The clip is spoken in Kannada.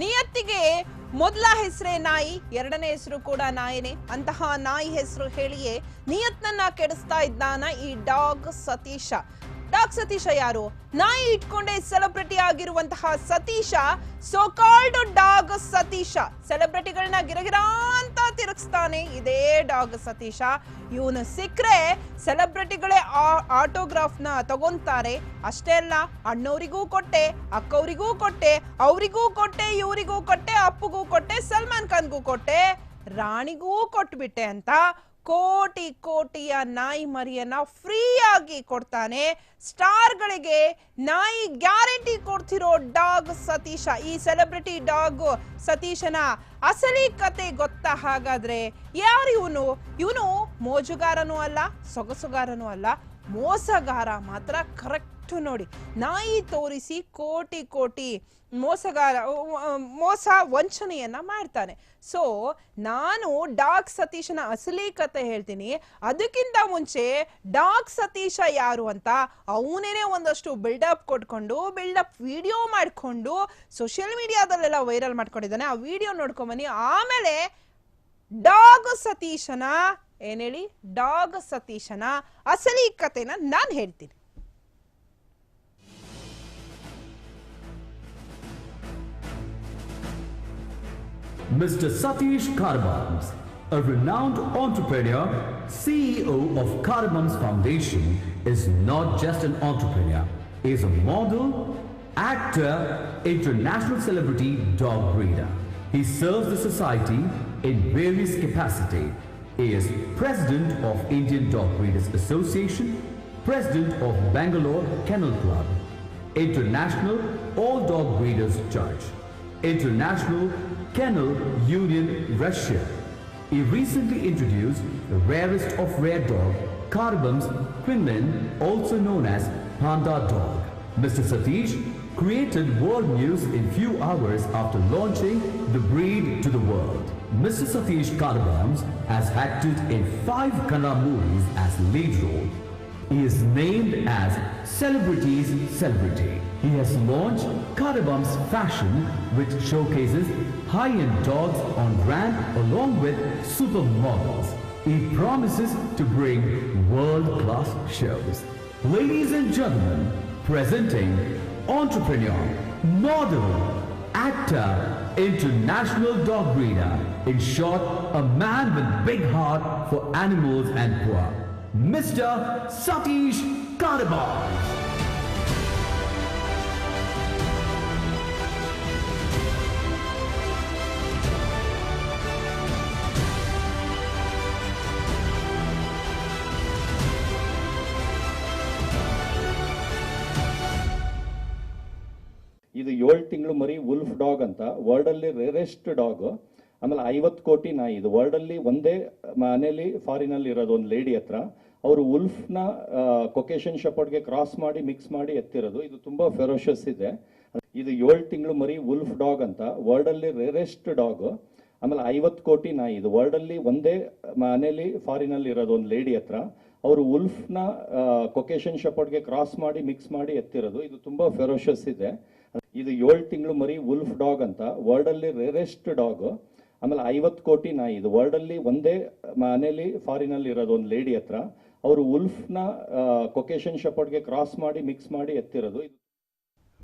ನಿಯತ್ತಿಗೆ ಮೊದಲ ಹೆಸರೇ ನಾಯಿ, ಎರಡನೇ ಹೆಸರು ಕೂಡ ನಾಯಿನೇ. ಅಂತಹ ನಾಯಿ ಹೆಸರು ಹೇಳಿಯೇ ನಿಯತ್ನನ್ನ ಕೆಡಿಸ್ತಾ ಇದ್ದಾನ ಈ ಡಾಗ್ ಸತೀಶ. ಡಾಗ್ ಸತೀಶ ಯಾರು? ನಾಯಿ ಇಟ್ಕೊಂಡೆ ಸೆಲೆಬ್ರಿಟಿ ಆಗಿರುವಂತಹ ಸತೀಶ, ಸೋಕಾಲ್ಡ್ ಡಾಗ್ ಸತೀಶ. ಸೆಲೆಬ್ರಿಟಿಗಳನ್ನ ಗಿರಗಿರ ಅಂತ ತಿರುಗಿಸ್ತಾನೆ ಇದೇ ಡಾಗ್ ಸತೀಶ. ಇವನು ಸಿಕ್ಕರೆ ಸೆಲೆಬ್ರಿಟಿಗಳೇ ಆಟೋಗ್ರಾಫ್ ನ ತಗೊಂತಾರೆ. ಅಷ್ಟೇ ಅಲ್ಲ, ಅಣ್ಣವರಿಗೂ ಕೊಟ್ಟೆ, ಅಕ್ಕವರಿಗೂ ಕೊಟ್ಟೆ, ಅವರಿಗೂ ಕೊಟ್ಟೆ, ಇವರಿಗೂ ಕೊಟ್ಟೆ, ಅಪ್ಪಗೂ ಕೊಟ್ಟೆ, ಸಲ್ಮಾನ್ ಖಾನ್ಗೂ ಕೊಟ್ಟೆ, ರಾಣಿಗೂ ಕೊಟ್ಬಿಟ್ಟೆ ಅಂತ ಕೋಟಿ ಕೋಟಿಯ ನಾಯಿ ಮರಿಯನ್ನ ಫ್ರೀ ಆಗಿ ಕೊಡ್ತಾನೆ. ಸ್ಟಾರ್ಗಳಿಗೆ ನಾಯಿ ಗ್ಯಾರಂಟಿ ಕೊಡ್ತಿರೋ ಡಾಗ್ ಸತೀಶ. ಈ ಸೆಲೆಬ್ರಿಟಿ ಡಾಗ್ ಸತೀಶನ ಅಸಲಿ ಕತೆ ಗೊತ್ತಾ? ಹಾಗಾದ್ರೆ ಯಾರು ಇವನು? ಇವನು ಮೋಜುಗಾರನೂ ಅಲ್ಲ, ಸೊಗಸುಗಾರನೂ ಅಲ್ಲ, ಮೋಸಗಾರ ಮಾತ್ರ. ಕರೆಕ್ಟ್ ನೋಡಿ, ನಾಯಿ ತೋರಿಸಿ ಕೋಟಿ ಕೋಟಿ ಮೋಸ ವಂಚನೆಯನ್ನ ಮಾಡ್ತಾನೆ. ಸೊ ನಾನು ಡಾಗ್ ಸತೀಶನ ಅಸಲಿ ಕತೆ ಹೇಳ್ತೀನಿ. ಅದಕ್ಕಿಂತ ಮುಂಚೆ ಡಾಗ್ ಸತೀಶ ಯಾರು ಅಂತ ಅವನೇನೆ ಒಂದಷ್ಟು ಬಿಲ್ಡಪ್ ಕೊಟ್ಕೊಂಡು, ಬಿಲ್ಡಪ್ ವಿಡಿಯೋ ಮಾಡ್ಕೊಂಡು ಸೋಷಿಯಲ್ ಮೀಡಿಯಾದಲ್ಲೆಲ್ಲ ವೈರಲ್ ಮಾಡ್ಕೊಂಡಿದ್ದಾನೆ. ಆ ವಿಡಿಯೋ ನೋಡ್ಕೊಂಬನ್ನಿ. ಆಮೇಲೆ ಡಾಗ್ ಸತೀಶನ ಏನ್ ಹೇಳಿ, ಡಾಗ್ ಸತೀಶನ ಅಸಲಿ ಕತೆನ ನಾನು ಹೇಳ್ತೀನಿ. Mr. Satish Karbams, a renowned entrepreneur, CEO of Karbams Foundation, is not just an entrepreneur. He is a model, actor, international celebrity, dog breeder. He serves the society in various capacities. He is President of Indian Dog Breeders Association, President of Bangalore Kennel Club, International All Dog Breeders Judge, International Kennel Union Russia. He recently introduced the rarest of rare dog, Karbams Quinlan, also known as Panda Dog. Mr. Satish created world news in few hours after launching the breed to the world. Mr. Satish Karbams has acted in 5 Kannada movies as lead role. He is named as Celebrity's Celebrity. He has launched Karbams Fashion, which showcases high-end dogs on brand along with supermodels. He promises to bring world-class shows. Ladies and gentlemen, presenting entrepreneur, model, actor, international dog breeder. In short, a man with big heart for animals and poor. Mr. Satish Karbams. ಇದು 7 ತಿಂಗಳು ಮರಿ ವುಲ್ಫ್ ಡಾಗ್ ಅಂತ, ವರ್ಲ್ಡ್ ಅಲ್ಲಿ ರೇರೆಸ್ಟ್ ಡಾಗ್. ಆಮೇಲೆ 50 ಕೋಟಿ ನಾಯಿ. ಇದು ವರ್ಲ್ಡ್ ಅಲ್ಲಿ ಒಂದೇ ಮನೆಯಲ್ಲಿ ಫಾರಿನ್ ಅಲ್ಲಿ ಇರೋದು, ಒಂದು ಲೇಡಿ ಹತ್ರ. ಅವರು ವುಲ್ಫ್ನ ಕೊಕೇಶನ್ ಶೆಪರ್ಡ್ಗೆ ಕ್ರಾಸ್ ಮಾಡಿ ಮಿಕ್ಸ್ ಮಾಡಿ ಎತ್ತಿರೋದು. ಇದು ತುಂಬಾ ಫೆರೋಷಿಯಸ್ ಇದೆ. ಇದು 7 ತಿಂಗಳು ಮರಿ ವುಲ್ಫ್ ಡಾಗ್ ಅಂತ, ವರ್ಲ್ಡ್ ಅಲ್ಲಿ ರೇರೆಸ್ಟ್ ಡಾಗ್. ಆಮೇಲೆ 50 ಕೋಟಿ ನಾಯಿ. ಇದು ವರ್ಲ್ಡ್ ಅಲ್ಲಿ ಒಂದೇ ಮನೆಯಲ್ಲಿ ಫಾರಿನ್ ಅಲ್ಲಿ ಇರೋದು, ಒಂದು ಲೇಡಿ ಹತ್ರ. ಅವರು ವುಲ್ಫ್ನ ಕೊಕೇಶನ್ ಶೆಪರ್ಡ್ಗೆ ಕ್ರಾಸ್ ಮಾಡಿ ಮಿಕ್ಸ್ ಮಾಡಿ ಎತ್ತಿರೋದು. ಇದು ತುಂಬಾ ಫೆರೋಷಿಯಸ್ ಇದೆ. ಇದು 7 ತಿಂಗಳು ಮರಿ ವುಲ್ಫ್ ಡಾಗ್ ಅಂತ, ವರ್ಲ್ಡ್ ಅಲ್ಲಿ ರೇರೆಸ್ಟ್ ಡಾಗ್. ಆಮೇಲೆ 50 ಕೋಟಿ ನಾಯಿ. ಇದು ವರ್ಲ್ಡ್ ಅಲ್ಲಿ ಒಂದೇ ಮನೆಯಲ್ಲಿ ಫಾರಿನ್ ಅಲ್ಲಿ ಇರೋದು, ಒಂದು ಲೇಡಿ ಹತ್ರ. ಅವರು ವುಲ್ಫ್ನ ಕೊಕೇಶನ್ ಶೆಪರ್ಡ್ಗೆ ಕ್ರಾಸ್ ಮಾಡಿ ಮಿಕ್ಸ್ ಮಾಡಿ ಎತ್ತಿರೋದು.